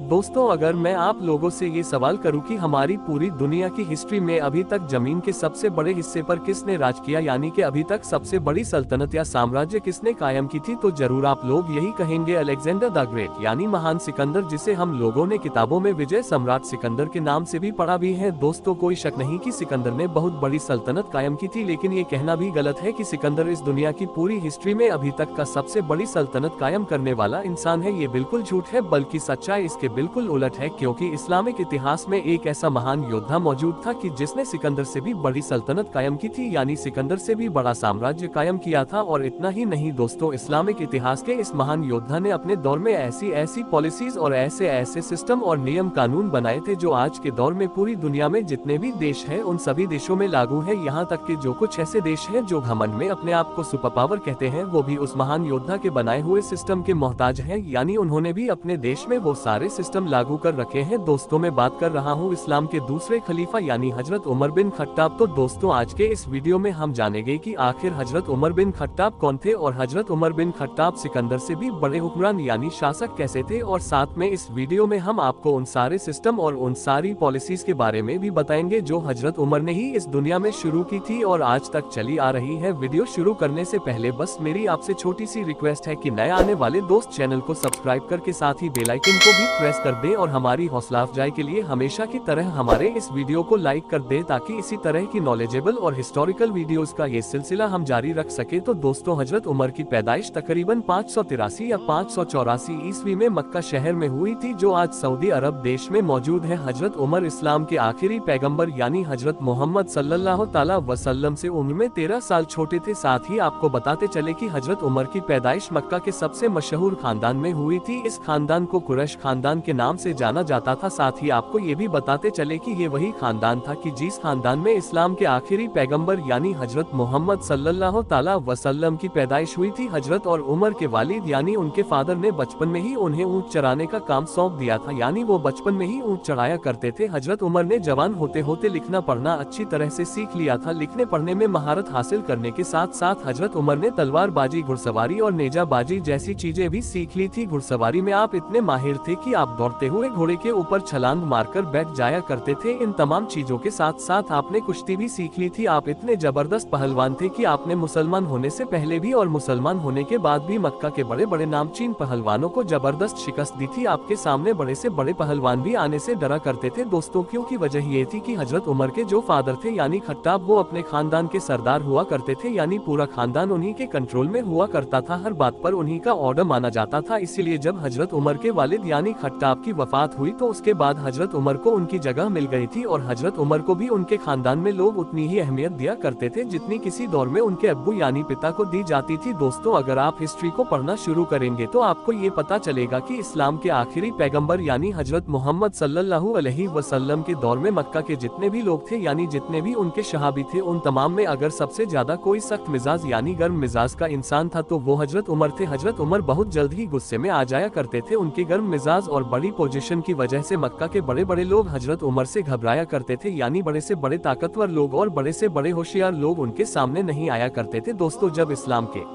दोस्तों, अगर मैं आप लोगों से ये सवाल करूं कि हमारी पूरी दुनिया की हिस्ट्री में अभी तक जमीन के सबसे बड़े हिस्से पर किसने राज किया, यानी कि अभी तक सबसे बड़ी सल्तनत या साम्राज्य किसने कायम की थी, तो जरूर आप लोग यही कहेंगे अलेक्जेंडर द ग्रेट, यानी महान सिकंदर, जिसे हम लोगों ने किताबों में विजय सम्राट सिकंदर के नाम से भी पढ़ा भी है। दोस्तों, कोई शक नहीं कि सिकंदर ने बहुत बड़ी सल्तनत कायम की थी, लेकिन ये कहना भी गलत है कि सिकंदर इस दुनिया की पूरी हिस्ट्री में अभी तक का सबसे बड़ी सल्तनत कायम करने वाला इंसान है। ये बिल्कुल झूठ है, बल्कि सच्चाई इसके बिल्कुल उलट है, क्योंकि इस्लामिक इतिहास में एक ऐसा महान योद्धा मौजूद था कि जिसने सिकंदर से भी बड़ी सल्तनत कायम की थी, यानी सिकंदर से भी बड़ा साम्राज्य कायम किया था। और इतना ही नहीं दोस्तों, इस्लामिक इतिहास के इस महान योद्धा ने अपने दौर में ऐसी ऐसी पॉलिसीज और ऐसे ऐसे सिस्टम और नियम कानून बनाए थे जो आज के दौर में पूरी दुनिया में जितने भी देश हैं उन सभी देशों में लागू है। यहाँ तक कि जो कुछ ऐसे देश हैं जो घमंड में अपने आप को सुपर पावर कहते हैं, वो भी उस महान योद्धा के बनाए हुए सिस्टम के मोहताज हैं, यानी उन्होंने भी अपने देश में वो सारे सिस्टम लागू कर रखे हैं। दोस्तों, मैं बात कर रहा हूँ इस्लाम के दूसरे खलीफा यानी हजरत उमर बिन खट्टाब। तो दोस्तों, आज के इस वीडियो में हम जानेंगे कि आखिर हजरत उमर बिन खट्टाब कौन थे और हजरत उमर बिन खट्टाब सिकंदर से भी बड़े हुक्मरान यानी शासक कैसे थे। और साथ में इस वीडियो में हम आपको उन सारे सिस्टम और उन सारी पॉलिसीज के बारे में भी बताएंगे जो हजरत उमर ने ही इस दुनिया में शुरू की थी और आज तक चली आ रही है। वीडियो शुरू करने से पहले बस मेरी आपसे छोटी सी रिक्वेस्ट है कि नए आने वाले दोस्त चैनल को सब्सक्राइब करके साथ ही बेल आइकन को भी प्रेस कर दें और हमारी हौसला अफजाई के लिए हमेशा की तरह हमारे इस वीडियो को लाइक कर दें, ताकि इसी तरह की नॉलेजेबल और हिस्टोरिकल वीडियोस का ये सिलसिला हम जारी रख सके। तो दोस्तों, हजरत उमर की पैदाइश तकरीबन 583 या 584 ईस्वी में मक्का शहर में हुई थी, जो आज सऊदी अरब देश में मौजूद है। हजरत उमर इस्लाम के आखिरी पैगंबर यानी हजरत मोहम्मद सल्लल्लाहु ताला वसल्लम से उम्र में 13 साल छोटे थे। साथ ही आपको बताते चले कि हजरत उमर की पैदाइश मक्का के सबसे मशहूर खानदान में हुई थी। इस खानदान को कुरैश खानदान के नाम से जाना जाता था। साथ ही आपको ये भी बताते चले कि ये वही खानदान था कि जिस खानदान में इस्लाम के आखिरी पैगंबर यानी हजरत मोहम्मद सल्लल्लाहु ताला वसल्लम की पैदाइश हुई थी। हजरत और उमर के वालिद यानी उनके फादर ने बचपन में ही उन्हें ऊंट चराने का काम सौंप दिया था, यानी वो बचपन में ही ऊंट चढ़ाया करते थे। हजरत उमर ने जवान होते होते लिखना पढ़ना अच्छी तरह से सीख लिया था। लिखने पढ़ने में महारत हासिल करने के साथ साथ हजरत उमर ने तलवारबाजी, घुड़सवारी और नेजाबाजी जैसी चीजें भी सीख ली थी। घुड़सवारी में आप इतने माहिर थे कि आप दौड़ते हुए घोड़े के ऊपर छलांग मारकर बैठ जाया करते थे। इन तमाम चीजों के साथ साथ आपने कुश्ती भी सीख ली थी। आप इतने जबरदस्त पहलवान थे कि आपने मुसलमान होने से पहले भी और मुसलमान होने के बाद भी मक्का के बड़े बड़े नामचीन पहलवानों को जबरदस्त शिकस्त दी थी। आपके सामने बड़े से बड़े पहलवान भी आने से डरा करते थे। दोस्तों, क्योंकि वजह ये थी कि हजरत उमर के जो फादर थे यानी खट्टाब, वो अपने खानदान के सरदार हुआ करते थे, यानी पूरा खानदान उन्हीं के कंट्रोल में हुआ करता था। हर बात पर उन्हीं का ऑर्डर माना जाता था। इसीलिए जब हजरत उमर के वालिद यानी खट्टाब की वफात हुई तो उसके बाद हजरत उमर को उनकी जगह मिल गई थी और हजरत उमर को भी उनके खानदान में लोग उतनी ही अहमियत दिया करते थे जितनी किसी दौर में उनके अब्बू यानी पिता को दी जाती थी। दोस्तों, अगर आप हिस्ट्री को पढ़ना शुरू करेंगे तो आपको ये पता चलेगा कि इस्लाम के आखिरी पैगंबर यानी हजरत मोहम्मद सल्लल्लाहु अलैहि वसल्लम के दौर में मक्का के जितने भी लोग थे यानी जितने भी उनके शहाबी थे, उन तमाम में अगर सबसे ज्यादा कोई सख्त मिजाज यानी गर्म मिजाज का इंसान था तो वो हजरत उमर थे। हजरत उमर बहुत जल्द ही गुस्से में आ जाया करते थे। उनके गर्म मिजाज और बड़ी पोजीशन की वजह से मक्का के बड़े बड़े लोग हजरत उमर से घबराया करते थे, यानी बड़े से बड़े ताकतवर लोग और बड़े से बड़े होशियार लोग उनके सामने नहीं आया करते थे। दोस्तों, जब इस्लाम के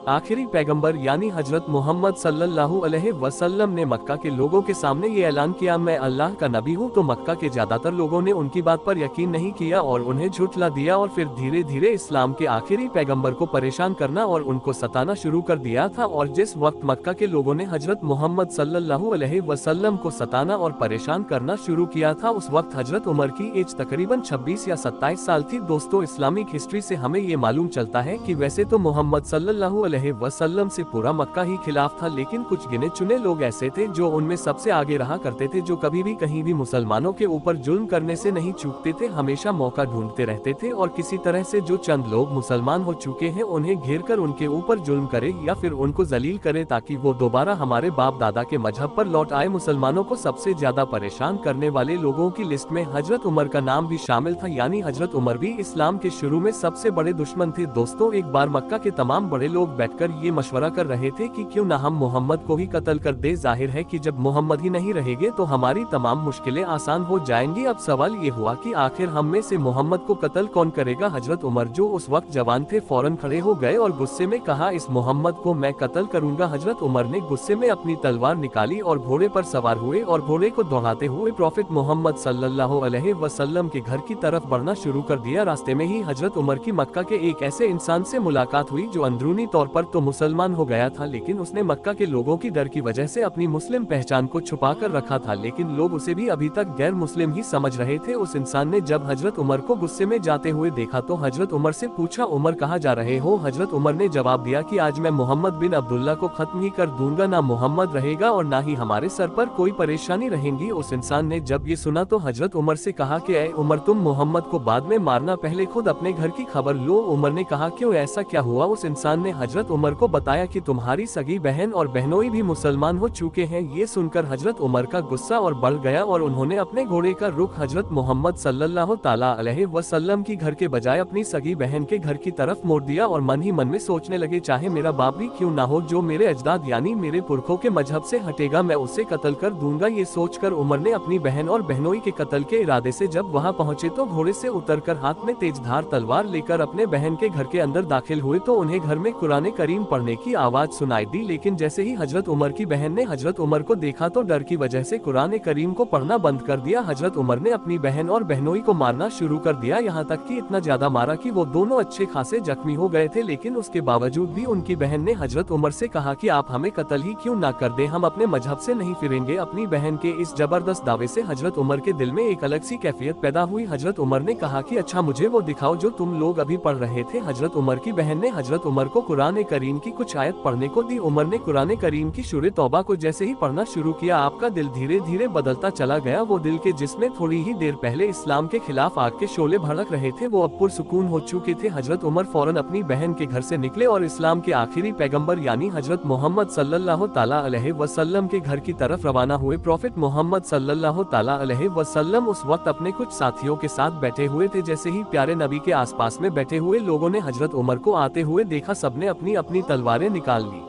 आखिरी पैगंबर यानी हजरत मोहम्मद सल्लल्लाहु अलैहि वसल्लम ने मक्का के लोगों के सामने ये ऐलान किया, मैं अल्लाह का नबी हूँ, तो मक्का के ज्यादातर लोगों ने उनकी बात पर यकीन नहीं किया और उन्हें झुठला दिया और फिर धीरे धीरे इस्लाम के आखिरी पैगंबर को परेशान करना और उनको सताना शुरू कर दिया था। और जिस वक्त मक्का के लोगों ने हजरत मोहम्मद सल्लल्लाहु अलैहि वसल्लम को सताना और परेशान करना शुरू किया था, उस वक्त हजरत उमर की एज तकरीबन 26 या 27 साल थी। दोस्तों, इस्लामिक हिस्ट्री से हमें ये मालूम चलता है कि वैसे तो मोहम्मद सल्लल्लाहु अलैहि वसल्लम से पूरा मक्का ही खिलाफ था, लेकिन कुछ गिने चुने लोग ऐसे थे जो उनमें सबसे आगे रहा करते थे, जो कभी भी कहीं भी मुसलमानों के ऊपर जुल्म करने से नहीं चूकते थे, हमेशा मौका ढूंढते रहते थे और किसी तरह से जो चंद लोग मुसलमान हो चुके हैं उन्हें घेर कर उनके ऊपर जुल्म करे या फिर उनको जलील करे ताकि वो दोबारा हमारे बाप दादा के मजहब पर लौट आए। मुसलमानों को सबसे ज्यादा परेशान करने वाले लोगों की लिस्ट में हजरत उमर का नाम भी शामिल था, यानी हजरत उमर भी इस्लाम के शुरू में सबसे बड़े दुश्मन थे। दोस्तों, एक बार मक्का के तमाम बड़े लोग बैठकर ये मशवरा कर रहे थे कि क्यों ना हम मोहम्मद को ही कत्ल कर दे। जाहिर है कि जब मोहम्मद ही नहीं रहेंगे तो हमारी तमाम मुश्किलें आसान हो जाएंगी। अब सवाल ये हुआ कि आखिर हम में से मोहम्मद को कत्ल कौन करेगा। हजरत उमर जो उस वक्त जवान थे फौरन खड़े हो गए और गुस्से में कहा, इस मोहम्मद को मैं कत्ल करूंगा। हजरत उमर ने गुस्से में अपनी तलवार निकाली और घोड़े पर सवार हुए और घोड़े को दौड़ाते हुए प्रॉफिट मोहम्मद सल्लल्लाहु अलैहि वसल्लम के घर की तरफ बढ़ना शुरू कर दिया। रास्ते में ही हजरत उमर की मक्का के एक ऐसे इंसान से मुलाकात हुई जो अंदरूनी तौर पर तो मुसलमान हो गया था, लेकिन उसने मक्का के लोगों की डर की वजह से अपनी मुस्लिम पहचान को छुपा कर रखा था, लेकिन लोग उसे भी अभी तक गैर मुस्लिम ही समझ रहे थे। उस इंसान ने जब हजरत उमर को गुस्से में जाते हुए देखा तो हजरत उमर से पूछा, उमर कहाँ जा रहे हो। हजरत उमर ने जवाब दिया कि आज मैं मोहम्मद बिन अब्दुल्ला को खत्म ही कर दूंगा, ना मोहम्मद रहेगा और ना ही हमारे सर पर कोई परेशानी रहेगी। उस इंसान ने जब ये सुना तो हजरत उमर से कहा कि ऐ उमर, तुम मोहम्मद को बाद में मारना, पहले खुद अपने घर की खबर लो। उमर ने कहा, क्यों, ऐसा क्या हुआ। उस इंसान ने हजरत उमर को बताया कि तुम्हारी सगी बहन और बहनोई भी मुसलमान हो चुके हैं। ये सुनकर हजरत उमर का गुस्सा और बढ़ गया और उन्होंने अपने घोड़े का रुख हजरत मोहम्मद सल्लल्लाहु ताला अलैहि वसल्लम की घर के बजाय अपनी सगी बहन के घर की तरफ मोड़ दिया और मन ही मन में सोचने लगे, चाहे मेरा बाप भी क्यों ना हो, जो मेरे अजदाद यानी मेरे पुरखों के मजहब से हटेगा मैं उसे कत्ल कर दूंगा। ये सोचकर उमर ने अपनी बहन और बहनोई के कत्ल के इरादे से जब वहां पहुंचे तो घोड़े से उतरकर हाथ में तेजधार तलवार लेकर अपने बहन के घर के अंदर दाखिल हुए तो उन्हें घर में कुरान करीम पढ़ने की आवाज सुनाई दी, लेकिन जैसे ही हजरत उमर की बहन ने हजरत उमर को देखा तो डर की वजह से कुरान करीम को पढ़ना बंद कर दिया। हजरत उमर ने अपनी बहन और बहनोई को मारना शुरू कर दिया, यहाँ तक कि इतना ज्यादा मारा कि वो दोनों अच्छे खासे जख्मी हो गए थे, लेकिन उसके बावजूद भी उनकी बहन ने हजरत उमर से कहा कि आप हमें कत्ल ही क्यों ना कर दें, हम अपने मजहब से नहीं फिरेंगे। अपनी बहन के इस जबरदस्त दावे से हजरत उमर के दिल में एक अलग सी कैफियत पैदा हुई। हजरत उमर ने कहा कि अच्छा, मुझे वो दिखाओ जो तुम लोग अभी पढ़ रहे थे। हजरत उमर की बहन ने हजरत उमर को कुरान करीम की कुछ आयत पढ़ने को दी। उमर ने कुरान करीम की सूरह तौबा को जैसे ही पढ़ना शुरू किया, आपका दिल धीरे धीरे बदलता चला गया। वो दिल के जिसमें थोड़ी ही देर पहले इस्लाम के खिलाफ आग के शोले भड़क रहे थे वो अब पुरसुकून हो चुके थे। हजरत उमर फौरन अपनी बहन के घर से निकले और इस्लाम के आखिरी पैगंबर यानी हजरत मोहम्मद सल्लल्लाहु ताला अलैहि वसल्लम के घर की तरफ रवाना हुए। प्रॉफिट मोहम्मद सल्लल्लाहु ताला अलैहि वसल्लम उस वक्त अपने कुछ साथियों के साथ बैठे हुए थे। जैसे ही प्यारे नबी के आसपास में बैठे हुए लोगों ने हजरत उमर को आते हुए देखा, सबने अपनी अपनी तलवारें निकाल ली।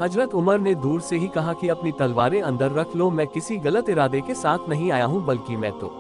हजरत उमर ने दूर से ही कहा कि अपनी तलवारें अंदर रख लो, मैं किसी गलत इरादे के साथ नहीं आया हूँ, बल्कि मैं तो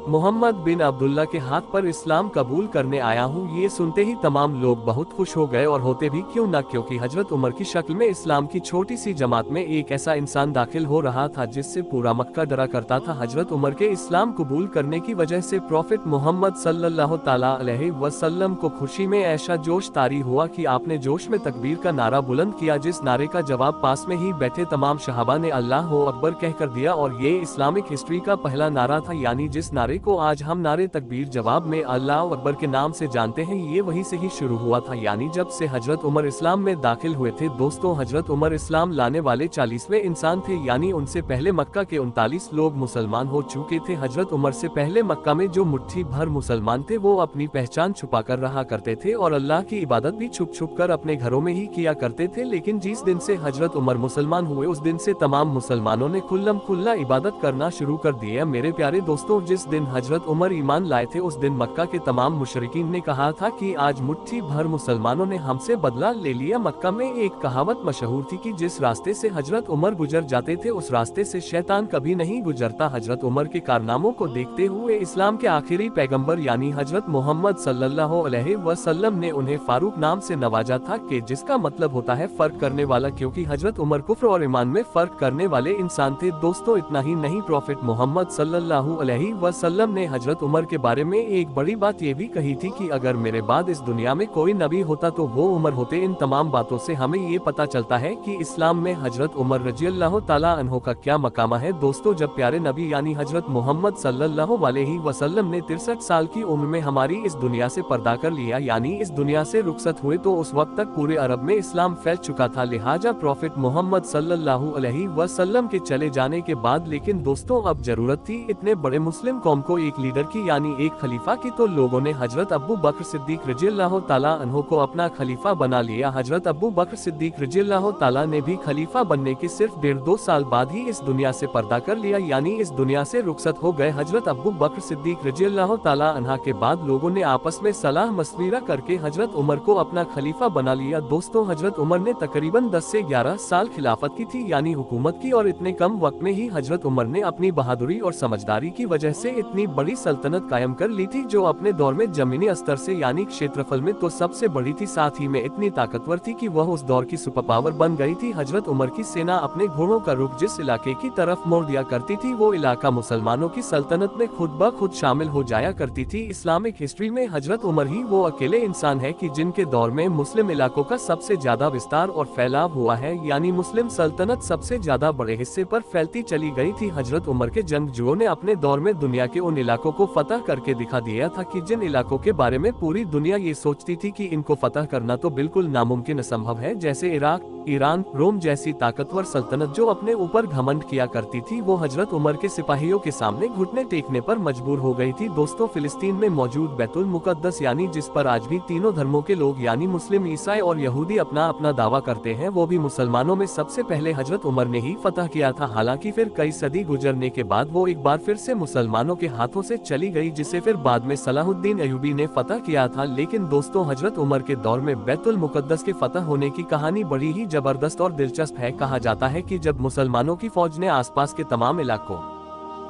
मोहम्मद बिन अब्दुल्ला के हाथ पर इस्लाम कबूल करने आया हूँ। ये सुनते ही तमाम लोग बहुत खुश हो गए और होते भी क्यों ना, क्योंकि हजरत उमर की शक्ल में इस्लाम की छोटी सी जमात में एक ऐसा इंसान दाखिल हो रहा था जिससे पूरा मक्का डरा करता था। हजरत उमर के इस्लाम कबूल करने की वजह से प्रॉफिट मोहम्मद सल्लल्लाहु ताला अलैहि वसल्लम को खुशी में ऐसा जोश तारी हुआ कि आपने जोश में तकबीर का नारा बुलंद किया, जिस नारे का जवाब पास में ही बैठे तमाम शहाबा ने अल्लाह अकबर कहकर दिया और ये इस्लामिक हिस्ट्री का पहला नारा था, यानी जिस नारे को आज हम नारे तकबीर जवाब में अल्लाह अकबर के नाम से जानते हैं, ये वहीं से ही शुरू हुआ था, यानी जब से हजरत उमर इस्लाम में दाखिल हुए थे। दोस्तों, हजरत उमर इस्लाम लाने वाले 40वें इंसान थे, यानी उनसे पहले मक्का के 39 लोग मुसलमान हो चुके थे। हजरत उमर से पहले मक्का में जो मुट्ठी भर मुसलमान थे वो अपनी पहचान छुपा कर रहा करते थे और अल्लाह की इबादत भी छुप छुप कर अपने घरों में ही किया करते थे, लेकिन जिस दिन से हजरत उमर मुसलमान हुए उस दिन से तमाम मुसलमानों ने खुल्लम खुल्ला इबादत करना शुरू कर दिया। मेरे प्यारे दोस्तों, जिस दिन हजरत उमर ईमान लाए थे उस दिन मक्का के तमाम मुशरिकीन ने कहा था कि आज मुट्ठी भर मुसलमानों ने हमसे बदला ले लिया। मक्का में एक कहावत मशहूर थी कि जिस रास्ते से हजरत उमर गुजर जाते थे उस रास्ते से शैतान कभी नहीं गुजरता। हजरत उमर के कारनामों को देखते हुए इस्लाम के आखिरी पैगंबर यानी हजरत मोहम्मद सल्लल्लाहु अलैहि वसल्लम ने उन्हें फारूक नाम से नवाजा था, कि जिसका मतलब होता है फर्क करने वाला, क्योंकि हजरत उमर कुफ्र और ईमान में फर्क करने वाले इंसान थे। दोस्तों, इतना ही नहीं, प्रॉफिट मोहम्मद सल्लल्लाहु अलैहि वसल्लम ने हजरत उमर के बारे में एक बड़ी बात ये भी कही थी कि अगर मेरे बाद इस दुनिया में कोई नबी होता तो वो उमर होते। इन तमाम बातों से हमें ये पता चलता है कि इस्लाम में हजरत उमर रज़ियल्लाहु ताला अन्हु का क्या मकामा है। दोस्तों, जब प्यारे नबी यानी हजरत मोहम्मद सल्लल्लाहु अलैहि वसल्लम ने 63 साल की उम्र में हमारी इस दुनिया से पर्दा कर लिया, यानी इस दुनिया से रुखसत हुए, तो उस वक्त तक पूरे अरब में इस्लाम फैल चुका था। लिहाजा प्रॉफिट मोहम्मद सल्लल्लाहु अलैहि वसल्लम के चले जाने के बाद लेकिन दोस्तों अब जरूरत थी इतने बड़े मुस्लिम कौम उनको एक लीडर की यानी एक खलीफा की, तो लोगों ने हजरत अबू बकर सिद्दीक रज़ियल्लाहु ताला अन्हु को अपना खलीफा बना लिया। हजरत अबू बकर सिद्दीक रज़ियल्लाहु ताला ने भी खलीफा बनने के सिर्फ 1.5-2 साल बाद ही इस दुनिया से पर्दा कर लिया, यानी इस दुनिया से रुखसत हो गए। हजरत अबू बकर सिद्दीक रज़ियल्लाहु ताला अन्हा के बाद लोगों ने आपस में सलाह मशविरा करके हजरत उमर को अपना खलीफा बना लिया। दोस्तों, हजरत उमर ने तकरीबन 10 से 11 साल खिलाफत की थी, यानी हुकूमत की, और इतने कम वक्त में ही हजरत उमर ने अपनी बहादुरी और समझदारी की वजह से इतनी बड़ी सल्तनत कायम कर ली थी, जो अपने दौर में जमीनी स्तर से यानी क्षेत्रफल में तो सबसे बड़ी थी, साथ ही में इतनी ताकतवर थी कि वह उस दौर की सुपर पावर बन गई थी। हजरत उमर की सेना अपने घोड़ों का रुख जिस इलाके की तरफ मोड़ दिया करती थी, वो इलाका मुसलमानों की सल्तनत में खुद ब खुद शामिल हो जाया करती थी। इस्लामिक हिस्ट्री में हजरत उमर ही वो अकेले इंसान है कि जिनके दौर में मुस्लिम इलाकों का सबसे ज्यादा विस्तार और फैलाव हुआ है, यानी मुस्लिम सल्तनत सबसे ज्यादा बड़े हिस्से पर फैलती चली गई थी। हजरत उमर के जंगजुओं ने अपने दौर में दुनिया के उन इलाकों को फतह करके दिखा दिया था कि जिन इलाकों के बारे में पूरी दुनिया ये सोचती थी कि इनको फतह करना तो बिल्कुल नामुमकिन असंभव है, जैसे इराक, ईरान, रोम जैसी ताकतवर सल्तनत जो अपने ऊपर घमंड किया करती थी, वो हजरत उमर के सिपाहियों के सामने घुटने टेकने पर मजबूर हो गई थी। दोस्तों, फिलिस्तीन में मौजूद बैतुल मुकद्दस यानी जिस पर आज भी तीनों धर्मों के लोग यानी मुस्लिम, ईसाई और यहूदी अपना अपना दावा करते हैं, वो भी मुसलमानों में सबसे पहले हजरत उमर ने ही फतह किया था। हालांकि फिर कई सदी गुजरने के बाद वो एक बार फिर से मुसलमानों के हाथों से चली गई, जिसे फिर बाद में सलाहुद्दीन अयूबी ने फतह किया था। लेकिन दोस्तों, हजरत उमर के दौर में बैतुल मुकद्दस के फतह होने की कहानी बड़ी ही जबरदस्त और दिलचस्प है। कहा जाता है कि जब मुसलमानों की फौज ने आसपास के तमाम इलाकों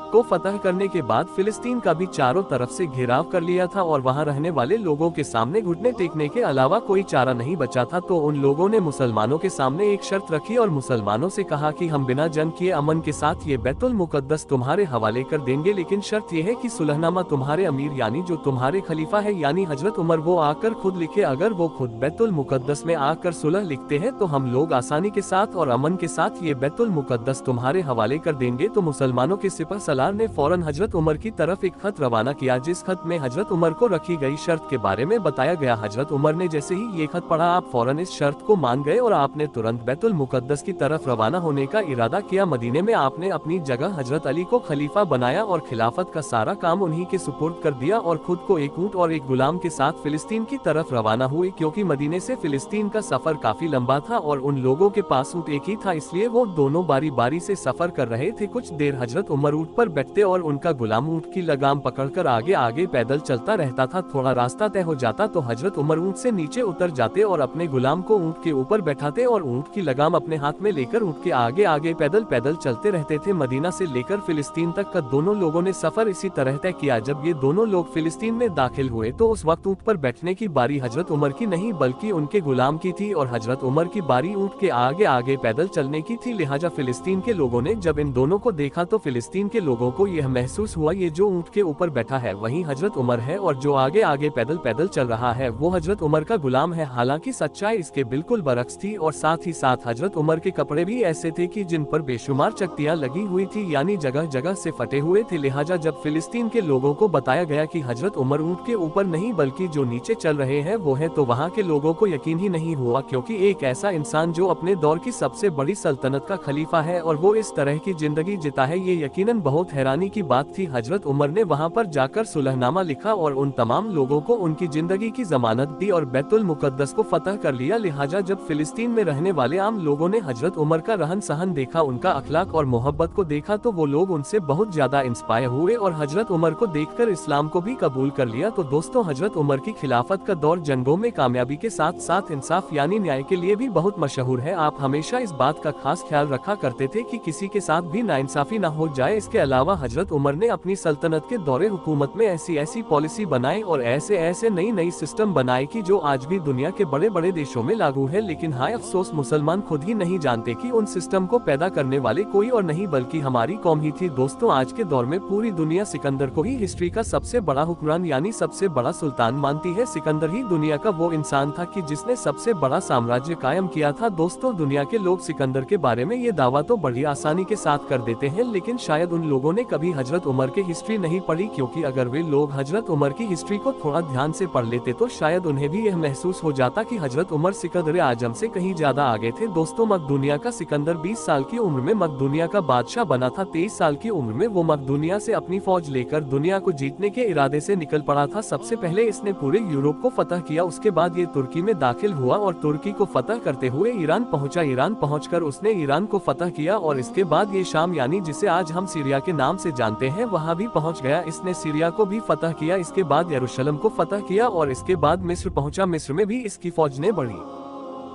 को फतह करने के बाद फिलिस्तीन का भी चारों तरफ से घेराव कर लिया था और वहां रहने वाले लोगों के सामने घुटने टेकने के अलावा कोई चारा नहीं बचा था, तो उन लोगों ने मुसलमानों के सामने एक शर्त रखी और मुसलमानों से कहा कि हम बिना जंग किए अमन के साथ ये बैतुल मुकद्दस तुम्हारे हवाले कर देंगे, लेकिन शर्त यह है कि सुलहनामा तुम्हारे अमीर यानी जो तुम्हारे खलीफा है यानी हजरत उमर वो आकर खुद लिखे। अगर वो खुद बैतुल मुकद्दस में आकर सुलह लिखते हैं तो हम लोग आसानी के साथ और अमन के साथ ये बैतुल मुकद्दस तुम्हारे हवाले कर देंगे। तो मुसलमानों के सिपह सलार ने फौरन हजरत उमर की तरफ एक खत रवाना किया, जिस खत में हजरत उमर को रखी गई शर्त के बारे में बताया गया। हजरत उमर ने जैसे ही ये खत पढ़ा, आप फौरन इस शर्त को मान गए और आपने तुरंत बैतुल मुकद्दस की तरफ रवाना होने का इरादा किया। मदीने में आपने अपनी जगह हजरत अली को खलीफा बनाया और खिलाफत का सारा काम उन्हीं के सुपुर्द कर दिया और खुद को एक ऊंट और एक गुलाम के साथ फिलिस्तीन की तरफ रवाना हुए। क्योंकि मदीने से फिलिस्तीन का सफर काफी लंबा था और उन लोगों के पास ऊंट एक ही था, इसलिए वो दोनों बारी बारी से सफर कर रहे थे। कुछ देर हजरत उमर ऊंट पर बैठते और उनका गुलाम ऊंट की लगाम पकड़कर आगे आगे पैदल चलता रहता था। थोड़ा रास्ता तय हो जाता तो हजरत उमर ऊंट से नीचे उतर जाते और अपने गुलाम को ऊंट के ऊपर बैठाते और ऊंट की लगाम अपने हाथ में लेकर ऊंट के आगे आगे पैदल पैदल चलते रहते थे। मदीना से लेकर फिलिस्तीन तक का दोनों लोगों ने सफर इसी तरह तय किया। जब ये दोनों लोग फिलिस्तीन में दाखिल हुए तो उस वक्त ऊंट पर बैठने की बारी हजरत उमर की नहीं बल्कि उनके गुलाम की थी और हजरत उमर की बारी ऊंट के आगे आगे पैदल चलने की थी। लिहाजा फिलिस्तीन के लोगों ने जब इन दोनों को देखा तो फिलिस्तीन के लोगों को यह महसूस हुआ ये जो ऊंट के ऊपर बैठा है वही हजरत उमर है और जो आगे आगे पैदल पैदल चल रहा है वो हजरत उमर का गुलाम है। हालांकि सच्चाई इसके बिल्कुल बरक्स थी और साथ ही साथ हजरत उमर के कपड़े भी ऐसे थे कि जिन पर बेशुमार चकतियां लगी हुई थी, यानी जगह जगह से फटे हुए थे। लिहाजा जब फिलिस्तीन के लोगों को बताया गया कि हजरत उमर ऊंट के ऊपर नहीं बल्कि जो नीचे चल रहे हैं वो है, तो वहाँ के लोगों को यकीन ही नहीं हुआ, क्योंकि एक ऐसा इंसान जो अपने दौर की सबसे बड़ी सल्तनत का खलीफा है और वो इस तरह की जिंदगी जीता है, ये यकीनन बहुत हैरानी की बात थी। हजरत उमर ने वहाँ पर जाकर सुलहनामा लिखा और उन तमाम लोगों को उनकी जिंदगी की जमानत दी और बैतुल मुकद्दस को फतह कर लिया। लिहाजा जब फिलिस्तीन में रहने वाले आम लोगों ने हजरत उमर का रहन सहन देखा, उनका अखलाक और मोहब्बत को देखा, तो वो लोग उनसे बहुत ज्यादा इंस्पायर हुए और हजरत उमर को देखकर इस्लाम को भी कबूल कर लिया। तो दोस्तों, हजरत उमर की खिलाफत का दौर जंगों में कामयाबी के साथ साथ इंसाफ यानी न्याय के लिए भी बहुत मशहूर है। आप हमेशा इस बात का खास ख्याल रखा करते थे कि किसी के साथ भी नाइंसाफी न हो जाए। इसके अलावा हजरत उमर ने अपनी सल्तनत के दौरे हुकूमत में ऐसी ऐसी पॉलिसी बनाई और ऐसे ऐसे नई नई सिस्टम बनाए कि जो आज भी दुनिया के बड़े बड़े देशों में लागू है। लेकिन हाय अफसोस, मुसलमान खुद ही नहीं जानते कि उन सिस्टम को पैदा करने वाले कोई और नहीं बल्कि हमारी कौम ही थी। दोस्तों, आज के दौर में पूरी दुनिया सिकंदर को ही हिस्ट्री का सबसे बड़ा हुक्मरान यानी सबसे बड़ा सुल्तान मानती है। सिकंदर ही दुनिया का वो इंसान था कि जिसने सबसे बड़ा साम्राज्य कायम किया था। दोस्तों, दुनिया के लोग सिकंदर के बारे में ये दावा तो बड़ी आसानी के साथ कर देते हैं, लेकिन शायद उन लोगों लोगों ने कभी हजरत उमर के हिस्ट्री नहीं पढ़ी, क्योंकि अगर वे लोग हजरत उमर की हिस्ट्री को थोड़ा ध्यान से पढ़ लेते तो शायद उन्हें भी यह महसूस हो जाता कि हजरत उमर सिकंदर आजम से कहीं ज्यादा आगे थे। दोस्तों, मकदूनिया का सिकंदर 20 साल की उम्र में मकदूनिया का बादशाह बना था। 23 साल की उम्र में वो मकदूनिया से अपनी फौज लेकर दुनिया को जीतने के इरादे से निकल पड़ा था। सबसे पहले इसने पूरे यूरोप को फतह किया, उसके बाद ये तुर्की में दाखिल हुआ और तुर्की को फतह करते हुए ईरान पहुंचा। ईरान पहुंचकर उसने ईरान को फतह किया और इसके बाद ये शाम यानी जिसे आज हम सीरिया के नाम से जानते हैं वहां भी पहुंच गया। इसने सीरिया को भी फतह किया, इसके बाद यरूशलेम को फतह किया और इसके बाद मिस्र पहुंचा। मिस्र में भी इसकी फौज ने बड़ी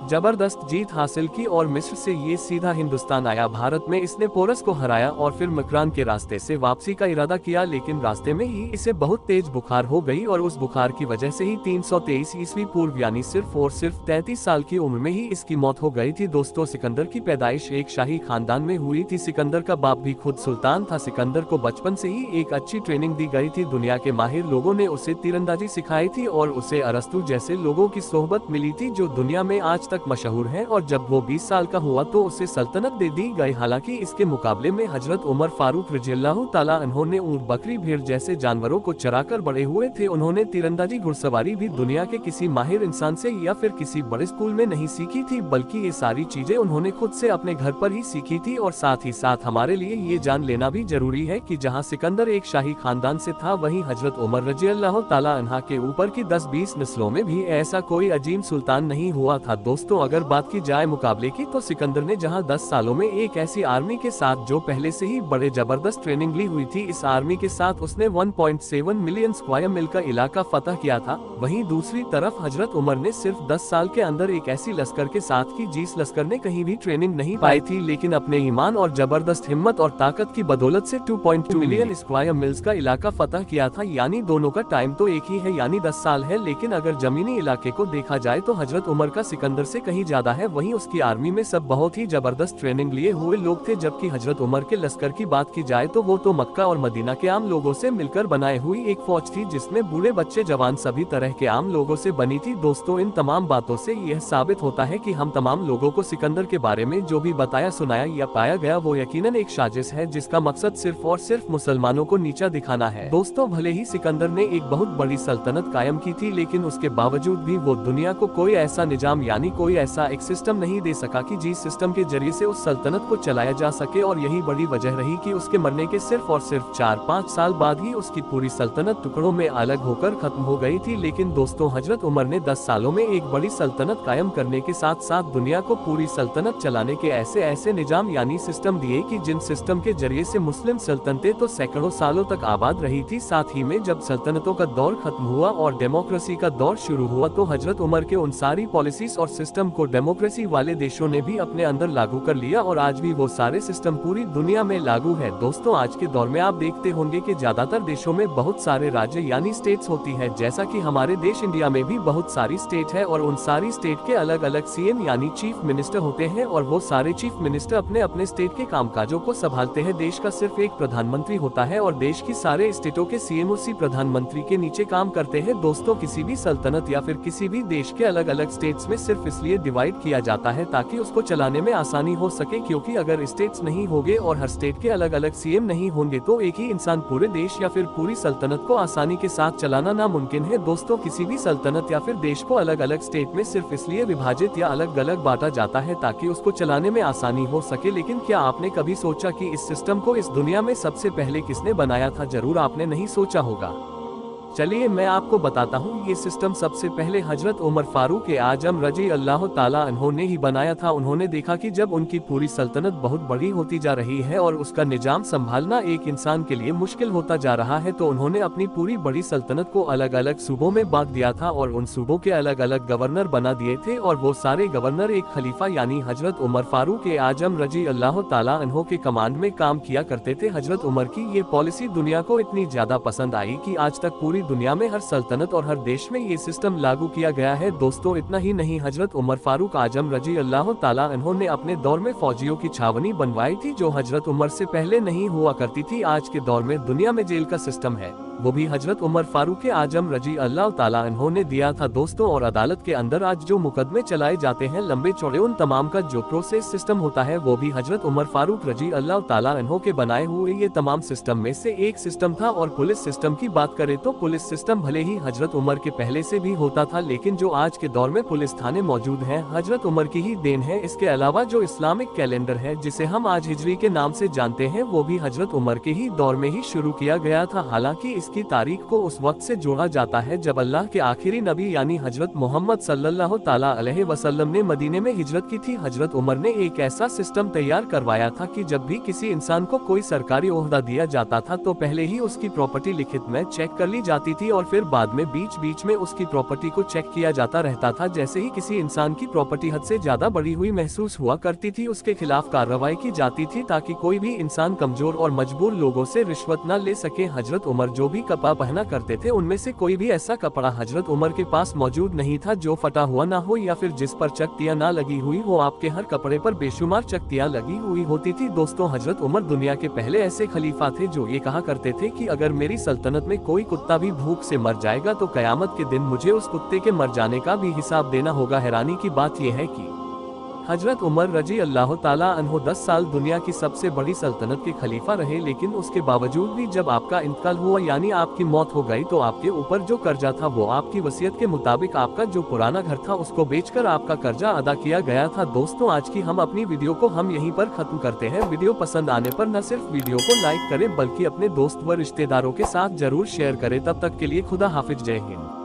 जबरदस्त जीत हासिल की और मिस्र से ये सीधा हिंदुस्तान आया। भारत में इसने पोरस को हराया और फिर मकरान के रास्ते से वापसी का इरादा किया, लेकिन रास्ते में ही इसे बहुत तेज बुखार हो गई और उस बुखार की वजह से ही 323 ईस्वी पूर्व यानी सिर्फ 33 साल की उम्र में ही इसकी मौत हो गई थी। दोस्तों, सिकंदर की पैदाइश एक शाही खानदान में हुई थी। सिकंदर का बाप भी खुद सुल्तान था। सिकंदर को बचपन से ही एक अच्छी ट्रेनिंग दी गई थी। दुनिया के माहिर लोगों ने उसे तीरंदाजी सिखाई थी और उसे अरस्तु जैसे लोगों की सोहबत मिली थी जो दुनिया में आज तक मशहूर है। और जब वो 20 साल का हुआ तो उसे सल्तनत दे दी गई। हालांकि इसके मुकाबले में हजरत उमर फारूक रज़ियल्लाहु ताला अन्हो ने ऊंट, बकरी, भेड़ जैसे जानवरों को चराकर बड़े हुए थे। उन्होंने तीरंदाजी, घुड़सवारी भी दुनिया के किसी माहिर इंसान से या फिर किसी बड़े स्कूल में नहीं सीखी थी, बल्कि ये सारी चीजें उन्होंने खुद से अपने घर पर ही सीखी थी। और साथ ही साथ हमारे लिए ये जान लेना भी जरूरी है कि जहाँ सिकंदर एक शाही खानदान से था, वहीं हजरत उमर रज़ियल्लाहु ताला अन्हा के ऊपर की 10-20 नस्लों में भी ऐसा कोई अजीम सुल्तान नहीं हुआ था। दोस्तों, अगर बात की जाए मुकाबले की तो सिकंदर ने जहां 10 सालों में एक ऐसी आर्मी के साथ जो पहले से ही बड़े जबरदस्त ट्रेनिंग ली हुई थी, इस आर्मी के साथ उसने 1.7 मिलियन स्क्वायर मील का इलाका फतह किया था। वहीं दूसरी तरफ हजरत उमर ने सिर्फ 10 साल के अंदर एक ऐसी लश्कर के साथ की जिस लश्कर ने कहीं भी ट्रेनिंग नहीं पाई थी, लेकिन अपने ईमान और जबरदस्त हिम्मत और ताकत की बदौलत से 2.2 मिलियन स्क्वायर मील्स का इलाका फतह किया था। यानी दोनों का टाइम तो एक ही है, यानी 10 साल है, लेकिन अगर जमीनी इलाके को देखा जाए तो हजरत उमर का सिकंदर से कहीं ज्यादा है। वहीं उसकी आर्मी में सब बहुत ही जबरदस्त ट्रेनिंग लिए हुए लोग थे, जबकि हजरत उमर के लश्कर की बात की जाए तो वो तो मक्का और मदीना के आम लोगों से मिलकर बनाए हुई एक फौज थी, जिसमें बूढ़े, बच्चे, जवान सभी तरह के आम लोगों से बनी थी। दोस्तों, इन तमाम बातों से यह साबित होता है कि हम तमाम लोगों को सिकंदर के बारे में जो भी बताया, सुनाया या पाया गया वो यकीनन एक साजिश है, जिसका मकसद सिर्फ और सिर्फ मुसलमानों को नीचा दिखाना है। दोस्तों, भले ही सिकंदर ने एक बहुत बड़ी सल्तनत कायम की थी, लेकिन उसके बावजूद भी वो दुनिया को कोई ऐसा निजाम यानी कोई ऐसा एक सिस्टम नहीं दे सका कि जिस सिस्टम के जरिए से उस सल्तनत को चलाया जा सके। और यही बड़ी वजह रही कि उसके मरने के सिर्फ और सिर्फ 4-5 साल बाद ही उसकी पूरी सल्तनत टुकड़ों में अलग होकर खत्म हो गई थी। लेकिन दोस्तों, हजरत उमर ने 10 सालों में एक बड़ी सल्तनत कायम करने के साथ साथ दुनिया को पूरी सल्तनत चलाने के ऐसे ऐसे निजाम यानी सिस्टम दिए कि जिन सिस्टम के जरिए से मुस्लिम सल्तनतें तो सैकड़ों सालों तक आबाद रही थी। साथ ही में जब सल्तनतों का दौर खत्म हुआ और डेमोक्रेसी का दौर शुरू हुआ तो हजरत उमर के उन सारी पॉलिसीज और सिस्टम को डेमोक्रेसी वाले देशों ने भी अपने अंदर लागू कर लिया और आज भी वो सारे सिस्टम पूरी दुनिया में लागू है। दोस्तों, आज के दौर में आप देखते होंगे कि ज्यादातर देशों में बहुत सारे राज्य यानी स्टेट्स होती है, जैसा कि हमारे देश इंडिया में भी बहुत सारी स्टेट है और उन सारी स्टेट के अलग अलग सीएम यानी चीफ मिनिस्टर होते हैं और वो सारे चीफ मिनिस्टर अपने अपने स्टेट के कामकाजों को संभालते हैं। देश का सिर्फ एक प्रधानमंत्री होता है और देश की सारे स्टेटों के सीएम उसी प्रधानमंत्री के नीचे काम करते हैं। दोस्तों, किसी भी सल्तनत या फिर किसी भी देश के अलग अलग स्टेट्स में सिर्फ इसलिए डिवाइड किया जाता है ताकि उसको चलाने में आसानी हो सके, क्योंकि अगर स्टेट्स नहीं होंगे और हर स्टेट के अलग अलग सीएम नहीं होंगे तो एक ही इंसान पूरे देश या फिर पूरी सल्तनत को आसानी के साथ चलाना नामुमकिन है। दोस्तों, किसी भी सल्तनत या फिर देश को अलग अलग स्टेट में सिर्फ इसलिए विभाजित या अलग अलग बांटा जाता है ताकि उसको चलाने में आसानी हो सके। लेकिन क्या आपने कभी सोचा कि इस सिस्टम को इस दुनिया में सबसे पहले किसने बनाया था? जरूर आपने नहीं सोचा होगा। चलिए मैं आपको बताता हूँ। ये सिस्टम सबसे पहले हजरत उमर फारूक आजम रज़ियल्लाहु ताला अन्हो ने ही बनाया था। उन्होंने देखा कि जब उनकी पूरी सल्तनत बहुत बड़ी होती जा रही है और उसका निजाम संभालना एक इंसान के लिए मुश्किल होता जा रहा है, तो उन्होंने अपनी पूरी बड़ी सल्तनत को अलग अलग सूबों में बांट दिया था और उन सूबों के अलग अलग गवर्नर बना दिए थे और वो सारे गवर्नर एक खलीफा यानी हजरत उमर फारूक आजम रज़ियल्लाहु ताला अन्हो के कमांड में काम किया करते थे। हजरत उमर की ये पॉलिसी दुनिया को इतनी ज्यादा पसंद आई कि आज तक पूरी पूरी दुनिया में हर सल्तनत और हर देश में ये सिस्टम लागू किया गया है। दोस्तों इतना ही नहीं, हजरत उमर फारूक आजम रजी अल्लाह ताला अन्हो ने अपने दौर में फौजियों की छावनी बनवाई थी, जो हजरत उमर से पहले नहीं हुआ करती थी। आज के दौर में दुनिया में जेल का सिस्टम है, वो भी हजरत उमर फारूक आजम रजी अल्लाह ताला अन्हो ने दिया था। दोस्तों और अदालत के अंदर आज जो मुकदमे चलाए जाते हैं लंबे चौड़े, उन तमाम का जो प्रोसेस सिस्टम होता है वो भी हजरत उमर फारूक रजी अल्लाह ताला अन्हो के बनाए हुए ये तमाम सिस्टम में से एक सिस्टम था। और पुलिस सिस्टम की बात करें तो पुलिस सिस्टम भले ही हजरत उमर के पहले से भी होता था, लेकिन जो आज के दौर में पुलिस थाने मौजूद हैं हजरत उमर की ही देन है। इसके अलावा जो इस्लामिक कैलेंडर है जिसे हम आज हिजरी के नाम से जानते हैं, वो भी हजरत उमर के ही दौर में ही शुरू किया गया था। हालांकि इसकी तारीख को उस वक्त से जोड़ा जाता है जब अल्लाह के आखिरी नबी यानी हजरत मोहम्मद सल्लल्लाहु ताला अलैहि वसल्लम ने मदीने में हिजरत की थी। हजरत उमर ने एक ऐसा सिस्टम तैयार करवाया था कि जब भी किसी इंसान को कोई सरकारी ओहदा दिया जाता था तो पहले ही उसकी प्रॉपर्टी लिखित में चेक कर ली जाती थी और फिर बाद में बीच बीच में उसकी प्रॉपर्टी को चेक किया जाता रहता था। जैसे ही किसी इंसान की प्रॉपर्टी हद से ज्यादा बड़ी हुई महसूस हुआ करती थी, उसके खिलाफ कार्रवाई की जाती थी ताकि कोई भी इंसान कमजोर और मजबूर लोगों से रिश्वत न ले सके। हजरत उमर जो भी कपड़ा पहना करते थे उनमें से कोई भी ऐसा कपड़ा हजरत उमर के पास मौजूद नहीं था जो फटा हुआ ना हो या फिर जिस पर चकतियां ना लगी हुई हो। आपके हर कपड़े पर बेशुमार चकतियां लगी हुई होती थी। दोस्तों हजरत उमर दुनिया के पहले ऐसे खलीफा थे जो ये कहा करते थे कि अगर मेरी सल्तनत में कोई कुत्ता भी भूख से मर जाएगा तो कयामत के दिन मुझे उस कुत्ते के मर जाने का भी हिसाब देना होगा। हैरानी की बात यह है कि हजरत उमर रजी अल्लाह ताला अन्हो 10 साल दुनिया की सबसे बड़ी सल्तनत के खलीफा रहे, लेकिन उसके बावजूद भी जब आपका इंतकाल हुआ यानी आपकी मौत हो गई तो आपके ऊपर जो कर्जा था वो आपकी वसीयत के मुताबिक आपका जो पुराना घर था उसको बेचकर आपका कर्जा अदा किया गया था। दोस्तों आज की हम अपनी वीडियो को हम यहीं पर खत्म करते हैं। वीडियो पसंद आने पर न सिर्फ वीडियो को लाइक करें बल्कि अपने दोस्त व रिश्तेदारों के साथ जरूर शेयर करें। तब तक के लिए खुदा हाफिज, जय हिंद।